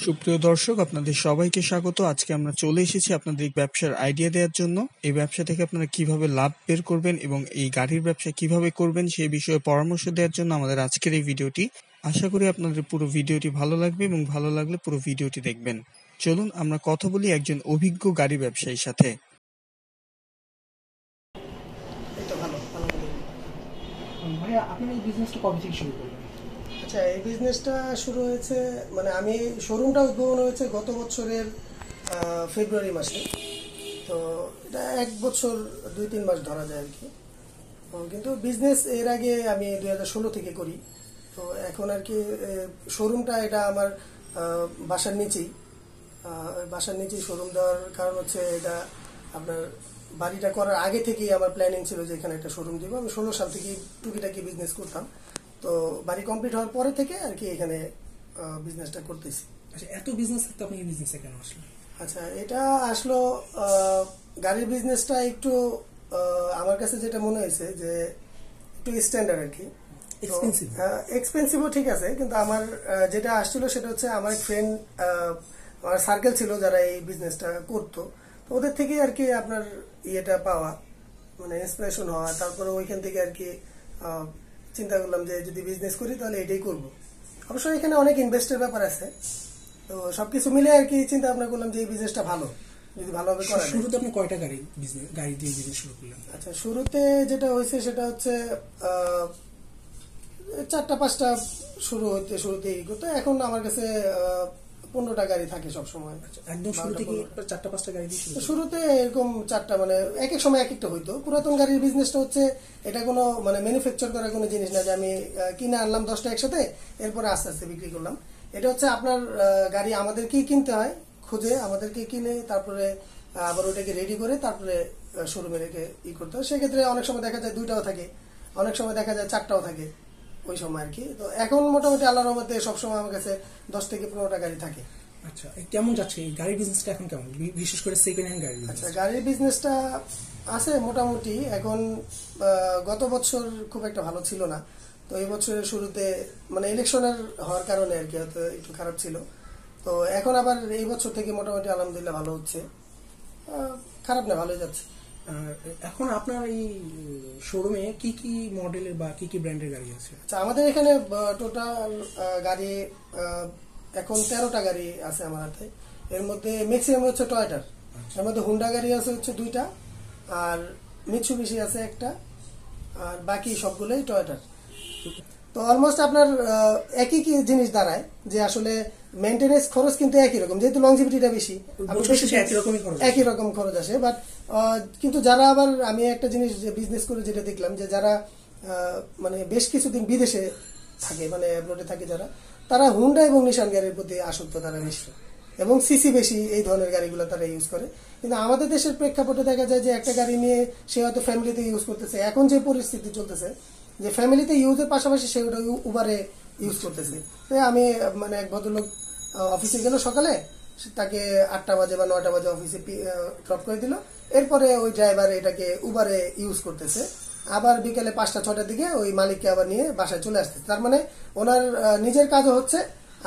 সুপ্রিয় দর্শক, আপনাদের সবাইকে স্বাগত। আজকে আমরা চলে এসেছি আপনাদের ব্যবসার আইডিয়া দেওয়ার জন্য। এই ব্যবসা থেকে আপনারা কিভাবে লাভ বের করবেন এবং এই গাড়ির ব্যবসা কিভাবে করবেন সেই বিষয়ে পরামর্শ দেওয়ার জন্য আমাদের আজকের এই ভিডিওটি। আশা করি আপনাদের পুরো ভিডিওটি ভালো লাগবে এবং ভালো লাগলে পুরো ভিডিওটি দেখবেন। চলুন আমরা কথা বলি একজন অভিজ্ঞ গাড়ি ব্যবসায়ীর সাথে। ভাইয়া, আপনি এই বিজনেসটা কবে থেকে শুরু করলেন? আচ্ছা, এই বিজনেসটা শুরু হয়েছে আমি শোরুমটা উদ্বোধন হয়েছে গত বছরের ফেব্রুয়ারি মাসে। তো এটা 1 বছর 2-3 মাস ধরা যায় আর কি। কিন্তু বিজনেস এর আগে আমি 2016 থেকে করি। তো এখন আর কি শোরুমটা এটা আমার বাসার নিচেই শোরুম দেওয়ার কারণ হচ্ছে এটা আপনার বাড়িটা করার আগে থেকেই আমার প্ল্যানিং ছিল যে এখানে একটা শোরুম দিব। আমি 16 সাল থেকে টুকিটাকি বিজনেস করতাম। তো বাড়ি কমপ্লিট হওয়ার পরে থেকে আর কি এখানে বিজনেসটা করতেছি। আচ্ছা, এত বিজনেস থাকতে আপনি এই বিজনেসে কেন আসলেন? আচ্ছা, এটা আসলো গাড়ির বিজনেসটা একটু আমার কাছে যেটা মনে হয়েছে যে একটু স্ট্যান্ডার্ড আর কি। এক্সপেন্সিভও ঠিক আছে, কিন্তু আমার যেটা আসছিল সেটা হচ্ছে আমার ফ্রেন্ড, আমার সার্কেল ছিল যারা এই বিজনেসটা করতো। তো ওদের থেকে আর কি আপনার ইয়েটা পাওয়া, মানে ইন্সপিরেশন হওয়া, তারপরে ওইখান থেকে আর কি চিন্তা করলাম যে যদি বিজনেস করি তাহলে এটাই করব। অবশ্যই এখানে অনেক ইনভেস্টের ব্যাপার আছে, তো সবকিছু মিলে আর কি চিন্তা ভাবনা করলাম যে এই বিজনেসটা ভালো, যদি ভালোভাবে করা যায়। শুরুতে আপনি কয়টা গাড়ি দিয়ে বিজনেস শুরু করলেন? আচ্ছা, শুরুতে যেটা হয়েছে সেটা হচ্ছে 4-5টা শুরুতে এই করতে। এখন আমার কাছে 15টা গাড়ি থাকে সবসময়। একদম শুরু থেকে 4-5টা গাড়ি দিয়ে শুরুতে এরকম 4টা, মানে এক এক সময় এক একটা হইতো। পুরাতন গাড়ির বিজনেসটা হচ্ছে এটা কোনো মানে ম্যানুফ্যাকচার করার কোনো জিনিস না যে আমি কিনে আনলাম 10টা একসাথে, এরপরে আস্তে আস্তে বিক্রি করলাম। এটা হচ্ছে আপনার গাড়ি আমাদেরকেই কিনতে হয়, খুঁজে আমাদেরকে কিনে তারপরে আবার ওটাকে রেডি করে তারপরে শোরুমে রেখে করতে হয়। সেক্ষেত্রে অনেক সময় দেখা যায় 2টাও থাকে, অনেক সময় দেখা যায় 4টাও থাকে ওই সময় আর কি। তো এখন মোটামুটি আল্লাহর রহমতে সবসময় আমার কাছে 10 থেকে 15টা গাড়ি থাকে। আচ্ছা, কেমন যাচ্ছে এই গাড়ির বিজনেসটা এখন, কেমন, বিশেষ করে সেকেন্ড হ্যান্ড গাড়ি? আচ্ছা, গাড়ির বিজনেসটা আছে মোটামুটি। এখন গত বছর খুব একটা ভালো ছিল না, তো এই বছরের শুরুতে মানে ইলেকশনের হওয়ার কারণে আর কি হয়তো একটু খারাপ ছিল। তো এখন আবার এই বছর থেকে মোটামুটি আলহামদুলিল্লাহ ভালো হচ্ছে, খারাপ না, ভালোই যাচ্ছে। এখন আপনার এই শোরুমে কি কি মডেলের বা কি কি ব্র্যান্ডের গাড়ি আছে? আচ্ছা, আমাদের এখানে টোটাল গাড়ি এখন 13টা গাড়ি আছে আমার হাতে। এর মধ্যে ম্যাক্সিমাম হচ্ছে টয়োটার, এর মধ্যে হুন্ডা গাড়ি আছে হচ্ছে 2টা, আর মিৎসুবিশি আছে 1টা, আর বাকি সবগুলোই টয়োটার। তো অলমোস্ট আপনার একই কি জিনিস দাঁড়ায় যে আসলে মেনটেনেন্স খরচ কিন্তু একই রকম, যেহেতু লংজিভিটিটা বেশি, একই রকম খরচ আসে। বাট কিন্তু যারা আবার, আমি একটা জিনিস বিজনেস করে যেটা দেখলাম যে যারা মানে বেশ কিছুদিন বিদেশে থাকে, মানে অ্যাব্রোডে থাকে যারা, তারা হুন্ডা এবং নিশান গাড়ির প্রতি আসক্ত, তারা বেশি এবং সিসি বেশি এই ধরনের গাড়িগুলো তারা ইউজ করে। কিন্তু আমাদের দেশের প্রেক্ষাপটে দেখা যায় যে একটা গাড়ি নিয়ে সে হয়তো ফ্যামিলিতে ইউজ করতেছে। এখন যে পরিস্থিতি চলতেছে যে ফ্যামিলিতে ইউজের পাশাপাশি সে ওটা উবারে ইউজ করতেছে। আমি মানে এক ভদ্রলোক অফিসে গেল সকালে, তাকে 8টা বাজে বা 9টা বাজে অফিসে ড্রপ করে দিল, এরপরে ওই ড্রাইভার এটাকে উবারে ইউজ করতেছে, আবার বিকেলে 5টা-6টার দিকে ওই মালিককে আবার নিয়ে বাসায় চলে আসতেছে। তার মানে ওনার নিজের কাজও হচ্ছে,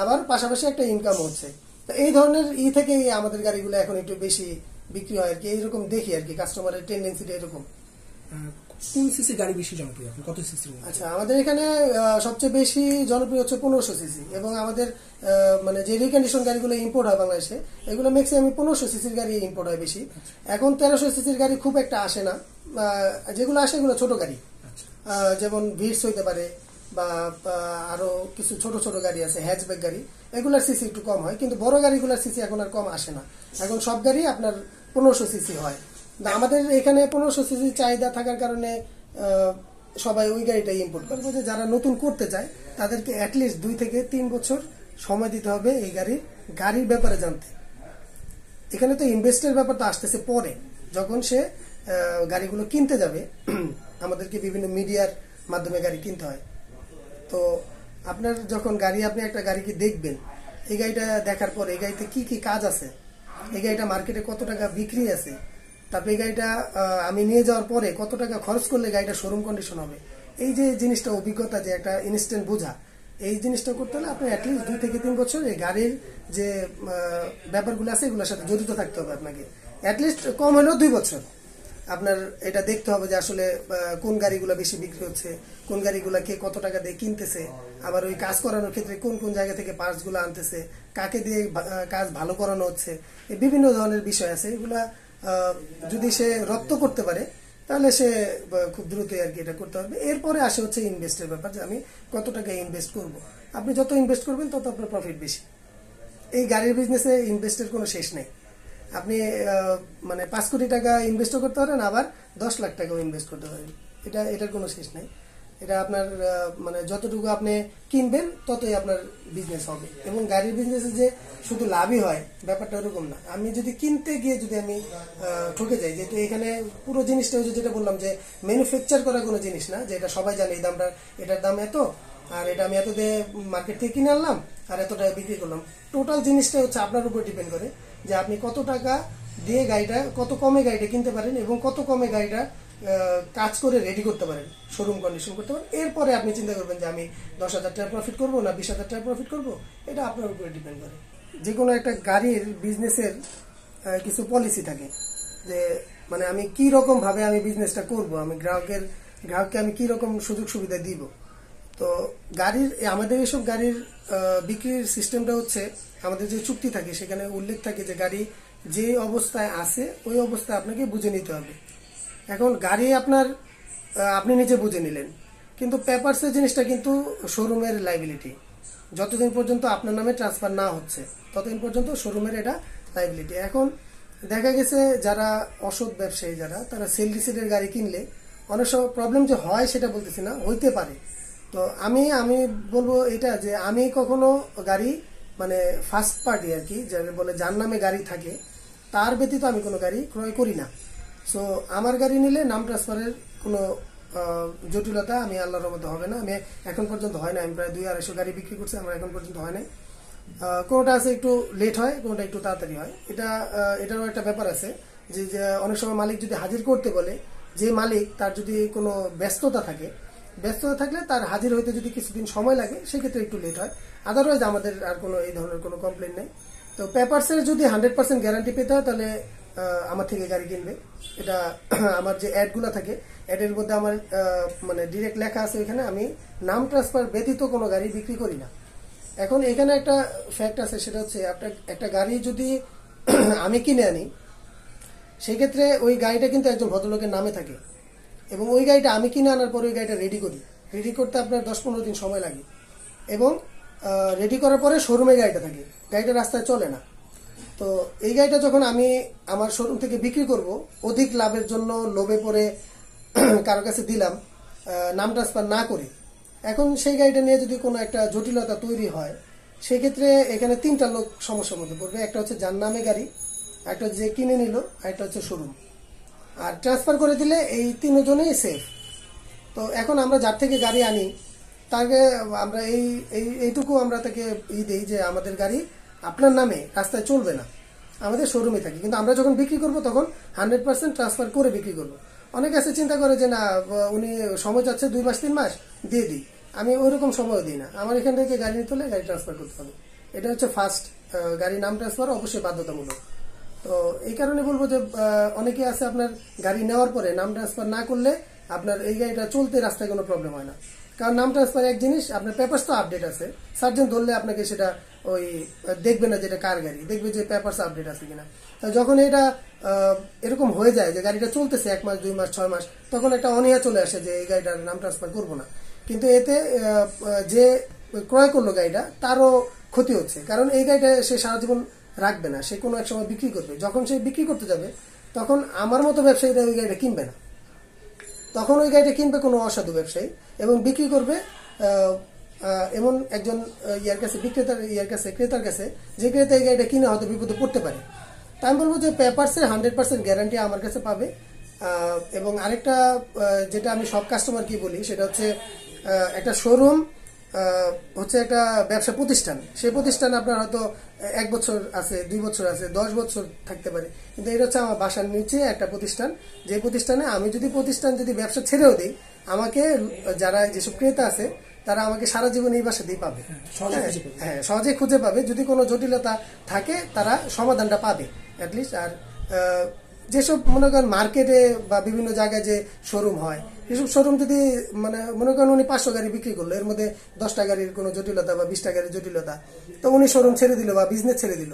আবার পাশাপাশি একটা ইনকাম হচ্ছে। তো এই ধরনের থেকেই আমাদের গাড়িগুলো এখন একটু বেশি বিক্রি হয় আর কি, এইরকম দেখি আর কি, কাস্টমারের টেন্ডেন্সিটা এরকম। কোন সিসি গাড়ি বেশি জনপ্রিয়, কত সিসি? আচ্ছা, আমাদের এখানে সবচেয়ে বেশি জনপ্রিয় হচ্ছে 1500 সিসি, এবং আমাদের মানে যে রিকন্ডিশন গাড়িগুলো ইম্পোর্ট হয় বাংলাদেশে, এগুলো ম্যাক্সিমাম 1500 সিসির গাড়ি ইম্পোর্ট হয় বেশি। এখন 1300 সিসির গাড়ি খুব একটা আসে না, যেগুলো আসে এগুলো ছোট গাড়ি, যেমন ভিটস হইতে পারে বা আরো কিছু ছোট ছোট গাড়ি আছে, হ্যাচব্যাক গাড়ি, এগুলার সিসি একটু কম হয়। কিন্তু বড় গাড়িগুলোর সিসি এখন আর কম আসে না, এখন সব গাড়ি আপনার 1500 সিসি হয়। আমাদের এখানে 1500 সিসি চাহিদা থাকার কারণে সবাই ওই গাড়িটাই ইম্পোর্ট করে। যে যারা নতুন করতে চায় তাদেরকে অ্যাটলিস্ট 2 থেকে 3 বছর সময় দিতে হবে এই গাড়ির ব্যাপারে জানতে। এখানে তো ইনভেস্টের ব্যাপারটা আসতেছে পরে, যখন সে গাড়িগুলো কিনতে যাবে। আমাদেরকে বিভিন্ন মিডিয়ার মাধ্যমে গাড়ি কিনতে হয়। তো আপনার যখন আপনি একটা গাড়িকে দেখবেন, এই গাড়িটা দেখার পর এই গাড়িতে কি কি কাজ আছে, এই গাড়িটা মার্কেটে কত টাকা বিক্রি আছে, তারপরে এই গাড়িটা আমি নিয়ে যাওয়ার পরে কত টাকা খরচ করলে গাড়িটা শোরুম কন্ডিশন হবে, এই যে জিনিসটা অভিজ্ঞতা, যে একটা ইনস্ট্যান্ট বোঝা, এই জিনিসটা করতে হলে আপনার অ্যাটলিস্ট 2 থেকে 3 বছর এই গাড়ির যে ব্যাপারগুলো আছে এগুলোর সাথে জড়িত থাকতে হবে আপনাকে। অ্যাটলিস্ট কম হলেও 2 বছর আপনার এটা দেখতে হবে যে আসলে কোন গাড়িগুলো বেশি বিক্রি হচ্ছে, কোন গাড়িগুলো কে কত টাকা দিয়ে কিনতেছে, আবার ওই কাজ করানোর ক্ষেত্রে কোন কোন জায়গা থেকে পার্টসগুলো আনতেছে, কাকে দিয়ে কাজ ভালো করানো হচ্ছে, এই বিভিন্ন ধরনের বিষয় আছে। এগুলা যদি সে রপ্ত করতে পারে তাহলে সে খুব দ্রুতই আর কি এটা করতে পারবে। এরপরে আসে হচ্ছে ইনভেস্টের ব্যাপার, যে আমি কত টাকা ইনভেস্ট করব। আপনি যত ইনভেস্ট করবেন তত আপনার প্রফিট বেশি। এই গাড়ির বিজনেসে ইনভেস্টের কোনো শেষ নেই। আপনি মানে 5 কোটি টাকা ইনভেস্টও করতে পারেন, আবার 10 লাখ টাকাও ইনভেস্ট করতে পারেন। এটার কোনো শেষ নেই। এটা আপনার মানে যতটুকু আপনি কিনবেন ততই আপনার বিজনেস হবে। এবং গাড়ির বিজনেসে যে শুধু লাভই হয় ব্যাপারটা ওরকম না। আমি যদি কিনতে গিয়ে যদি আমি ঠকে যাই, যেহেতু এখানে পুরো জিনিসটা হচ্ছে যেটা বললাম যে ম্যানুফ্যাকচার করা কোনো জিনিস না, যে এটা সবাই জানে এই দামটা, এটার দাম এত, আর এটা আমি এত দিয়ে মার্কেট থেকে কিনে আনলাম আর এত টাকা বিক্রি করলাম। টোটাল জিনিসটা হচ্ছে আপনার উপর ডিপেন্ড করে যে আপনি কত টাকা দিয়ে গাড়িটা, কত কমে গাড়িটা কিনতে পারেন এবং কত কমে গাড়িটা কাজ করে রেডি করতে পারেন, শোরুম কন্ডিশন করতে পারেন। এরপরে আপনি চিন্তা করবেন যে আমি 10,000 টাকা প্রফিট করবো না 20,000 টাকা প্রফিট করবো। এটা আপনার উপরে ডিপেন্ড করে। যে কোনো একটা গাড়ির বিজনেসের কিছু পলিসি থাকে, যে মানে আমি কি রকম ভাবে আমি বিজনেসটা করব, আমি গ্রাহককে আমি কি রকম সুযোগ সুবিধা দিব। তো গাড়ির আমাদের এসব গাড়ির বিক্রির সিস্টেমটা হচ্ছে, আমাদের যে চুক্তি থাকে সেখানে উল্লেখ থাকে যে গাড়ি যে অবস্থায় আছে ওই অবস্থায় আপনাকে বুঝে নিতে হবে। এখন গাড়ি আপনার আপনি নিজে বুঝে নিলেন, কিন্তু পেপারসের জিনিসটা কিন্তু শোরুমের লাইবিলিটি। যতদিন পর্যন্ত আপনার নামে ট্রান্সফার না হচ্ছে ততদিন পর্যন্ত শোরুমের এটা লাইবিলিটি। এখন দেখা গেছে যারা অসৎ ব্যবসায়ী যারা, তারা সেল রিসিটের গাড়ি কিনলে অনেক সময় প্রবলেম যে হয় সেটা বলতেছি না, হইতে পারে। তো আমি বলবো এটা যে আমি কখনো গাড়ি মানে ফার্স্ট পার্টি আর কি, যারা বলে যার নামে গাড়ি থাকে তার ব্যতীত আমি কোনো গাড়ি ক্রয় করি না। সো আমার গাড়ি নিলে নাম ট্রান্সফারের কোনো জটিলতা আমি আল্লাহর রহমতে হবে না। আমি এখন পর্যন্ত হয় না, আমি প্রায় 200-250 গাড়ি বিক্রি করছি, আমার এখন পর্যন্ত হয় না। কোনোটা আছে একটু লেট হয়, কোনোটা একটু তাড়াতাড়ি হয়। এটারও একটা ব্যাপার আছে যে অনেক সময় মালিক যদি হাজির করতে বলে, যে মালিক তার যদি কোনো ব্যস্ততা থাকলে তার হাজির হইতে যদি কিছুদিন সময় লাগে সেক্ষেত্রে একটু লেট হয়। আদারওয়াইজ আমাদের আর কোনো এই ধরনের কোনো কমপ্লেন নেই। তো পেপারসের যদি 100% গ্যারান্টি পেতে হয় তাহলে আমার থেকে গাড়ি কিনবে। এটা আমার যে অ্যাডগুলো থাকে অ্যাডের মধ্যে আমার মানে ডিরেক্ট লেখা আছে, ওইখানে আমি নাম ট্রান্সফার ব্যতীত কোনো গাড়ি বিক্রি করি না। এখন এখানে একটা ফ্যাক্ট আছে, সেটা হচ্ছে আপনার একটা গাড়ি যদি আমি কিনে আনি, সেক্ষেত্রে ওই গাড়িটা কিন্তু একজন ভদ্রলোকের নামে থাকে এবং ওই গাড়িটা আমি কিনে আনার পর ওই গাড়িটা রেডি করতে আপনার 10-15 দিন সময় লাগে এবং রেডি করার পরে শোরুমে গাড়িটা থাকে, গাড়িটা রাস্তায় চলে না। তো এই গাড়িটা যখন আমি আমার শোরুম থেকে বিক্রি করব, অধিক লাভের জন্য লোভে পড়ে কারো কাছে দিলাম নাম ট্রান্সফার না করে, এখন সেই গাড়িটা নিয়ে যদি কোনো একটা জটিলতা তৈরি হয়, সেক্ষেত্রে এখানে 3টা লোক সমস্যার মধ্যে পড়বে। একটা হচ্ছে যার নামে গাড়ি, একটা যে কিনে নিল, আর একটা হচ্ছে শোরুম। আর ট্রান্সফার করে দিলে এই 3 জনেই সেফ। তো এখন আমরা যার থেকে গাড়ি আনি তাকে আমরা এইটুকু আমরা তাকে দিই যে আমাদের গাড়ি আপনার নামে রাস্তায় চলবে না, আমাদের শোরুমে থাকে। কিন্তু আমরা যখন বিক্রি করব তখন 100% ট্রান্সফার করে বিক্রি করব। অনেক আছে চিন্তা করে যে না উনি সময় যাচ্ছে 2 মাস 3 মাস দিয়ে দিই, আমি ওইরকম সময় দিই না। আমার এখান থেকে গাড়ি নিতে হলে গাড়ি ট্রান্সফার করতে হবে। এটা হচ্ছে ফার্স্ট, গাড়ি নাম ট্রান্সফার অবশ্যই বাধ্যতামূলক। তো এই কারণে বলবো যে অনেকে আছে আপনার গাড়ি নেওয়ার পরে নাম ট্রান্সফার না করলে আপনার এই গাড়িটা চলতে রাস্তায় কোনো প্রবলেম হয় না। কারণ নাম ট্রান্সফার এক জিনিস, আপনার পেপারস তো আপডেট আছে, সার্জন ধরলে আপনাকে সেটা ওই দেখবে না যেটা কার গাড়ি, দেখবে যে পেপারস আপডেট আছে কিনা। যখন এটা এরকম হয়ে যায় যে গাড়িটা চলতেছে 1 মাস 2 মাস 6 মাস, তখন একটা অনীহা চলে আসে যে এই গাড়িটার নাম ট্রান্সফার করবো না। কিন্তু এতে যে ক্রয় করলো গাড়িটা তারও ক্ষতি হচ্ছে, কারণ এই গাড়িটা সে সারা জীবন রাখবে না, সে কোনো এক সময় বিক্রি করবে। যখন সে বিক্রি করতে যাবে তখন আমার মতো ব্যবসায়ীরা ওই গাড়িটা কিনবে না, তখন ওই গাড়িটা কিনবে কোনো অসাধু ব্যবসায়ী এবং বিক্রি করবে এমন একজন ক্রেতার কাছে, যে ক্রেতা এই গাড়িটা কিনে হয়তো বিপদে পড়তে পারে। তাই আমি বলবো যে পেপারসের 100% গ্যারান্টি আমার কাছে পাবে। এবং আরেকটা যেটা আমি সব কাস্টমারকে বলি সেটা হচ্ছে একটা শোরুম হচ্ছে একটা ব্যবসা প্রতিষ্ঠান। সেই প্রতিষ্ঠান আপনার হয়তো 1 বছর আছে, 2 বছর আছে, 10 বছর থাকতে পারে, কিন্তু এটা হচ্ছে আমার বাসার নিচে একটা প্রতিষ্ঠান, যে প্রতিষ্ঠানে আমি যদি ব্যবসা ছেড়েও দিই, আমাকে যারা যেসব ক্রেতা আছে তারা আমাকে সারা জীবন এই বাসাতেই পাবে। সহজে খুঁজে পাবে। হ্যাঁ, সহজে খুঁজে পাবে। যদি কোনো জটিলতা থাকে তারা সমাধানটা পাবে অ্যাটলিস্ট। আর যেসব মনে করেন মার্কেটে বা বিভিন্ন জায়গায় যে শোরুম হয়, এসব শোরুম যদি মানে মনে করেন উনি 500 গাড়ি বিক্রি করলো, এর মধ্যে 10টা গাড়ির কোনো জটিলতা বা 20টা গাড়ির জটিলতা, তো উনি শোরুম ছেড়ে দিল বা বিজনেস ছেড়ে দিল,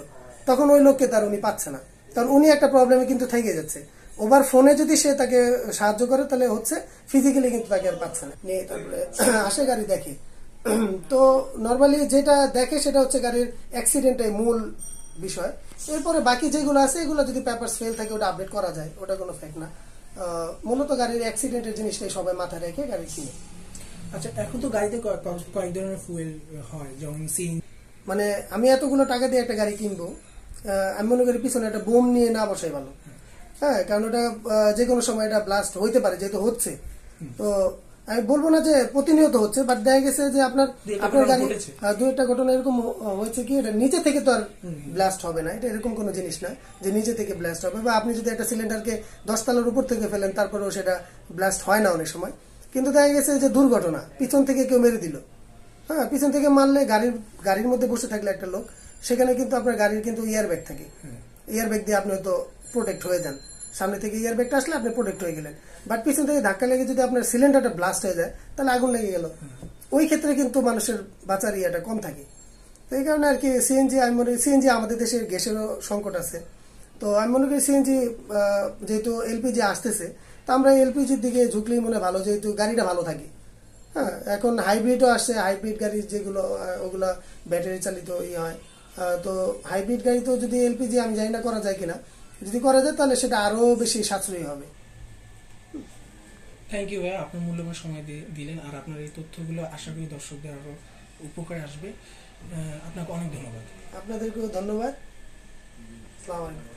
তখন ওই লোককে তার উনি পাচ্ছে না, কারণ উনি একটা প্রবলেমে কিন্তু থেকে যাচ্ছে। ওভার ফোনে যদি সে তাকে সাহায্য করে তাহলে হচ্ছে, ফিজিক্যালি কিন্তু তাকে আর পাচ্ছে না। নিয়ে তারপরে আসে গাড়ি দেখে, তো নর্মালি যেটা দেখে সেটা হচ্ছে গাড়ির অ্যাক্সিডেন্টের মূল বিষয়। এরপরে বাকি যেগুলো আছে এগুলো যদি পেপারস ফেল থাকে ওটা আপডেট করা যায়, ওটা কোনো ফ্যাক্ট না। মূলত গাড়ির অ্যাক্সিডেন্টের জিনিসটাই সবাই মাথায় রেখে গাড়ি কিনে। আচ্ছা, এখন তো গাড়িতে কয়েক ধরনের ফুয়েল হয়, যেমন সিএনজি। মানে আমি এতগুলো টাকা দিয়ে একটা গাড়ি কিনবো, আমি মনে করি পিছনে একটা বোম নিয়ে না বসাই ভালো। হ্যাঁ, কারণ ওটা যে কোনো সময় এটা ব্লাস্ট হইতে পারে, যেহেতু হচ্ছে। তো আমি বলবো না যে প্রতিনিয়ত হচ্ছে, বাট দেখা গেছে যে আপনার গাড়ি দু একটা ঘটনা এরকম হয়েছে কি, এটা নিচে থেকে তো আর ব্লাস্ট হবে না, এটা এরকম কোনো জিনিস না যে নিচে থেকে ব্লাস্ট হবে। বা আপনি যদি একটা সিলিন্ডারকে 10 তলার উপর থেকে ফেলেন তারপরেও সেটা ব্লাস্ট হয় না অনেক সময়। কিন্তু দেখা গেছে যে দুর্ঘটনা, পিছন থেকে কেউ মেরে দিল। হ্যাঁ, পিছন থেকে মারলে গাড়ির মধ্যে বসে থাকলে একটা লোক, সেখানে কিন্তু আপনার গাড়ির কিন্তু ইয়ার ব্যাগ থাকে, ইয়ার ব্যাগ দিয়ে আপনি হয়তো প্রোটেক্ট হয়ে যান। সামনে থেকে ইয়ার ব্যাগটা আসলে আপনি প্রোটেক্ট হয়ে গেলেন, বাট পিছন থেকে ধাক্কা লেগে যদি আপনার সিলিন্ডারটা ব্লাস্ট হয়ে যায় তাহলে আগুন লেগে গেল। ওই ক্ষেত্রে কিন্তু মানুষের বাঁচার ইয়াটা কম থাকে। তো এই কারণে আর কি সিএনজি, আমি মনে করি সিএনজি, আমাদের দেশে গ্যাসেরও সংকট আছে, তো আমি মনে করি সিএনজি যেহেতু এলপিজি আসতেছে, তো আমরা এলপিজির দিকে ঝুঁকলেই মনে ভালো, যেহেতু গাড়িটা ভালো থাকে। হ্যাঁ, এখন হাইব্রিডও আসছে, হাইব্রিড গাড়ি যেগুলো ওগুলা ব্যাটারি চালিত হয়। তো হাইব্রিড গাড়ি তো যদি এলপিজি, আমি জানি না করা যায় কিনা, যদি করা যায় তাহলে সেটা আরো বেশি সাশ্রয়ী হবে। থ্যাংক ইউ ভাইয়া, আপনার মূল্যবান সময় দিলেন, আর আপনার এই তথ্যগুলো আশা করি দর্শকদের আরো উপকারে আসবে। আপনাকে অনেক ধন্যবাদ। আপনাদেরকেও ধন্যবাদ। আসসালামু আলাইকুম।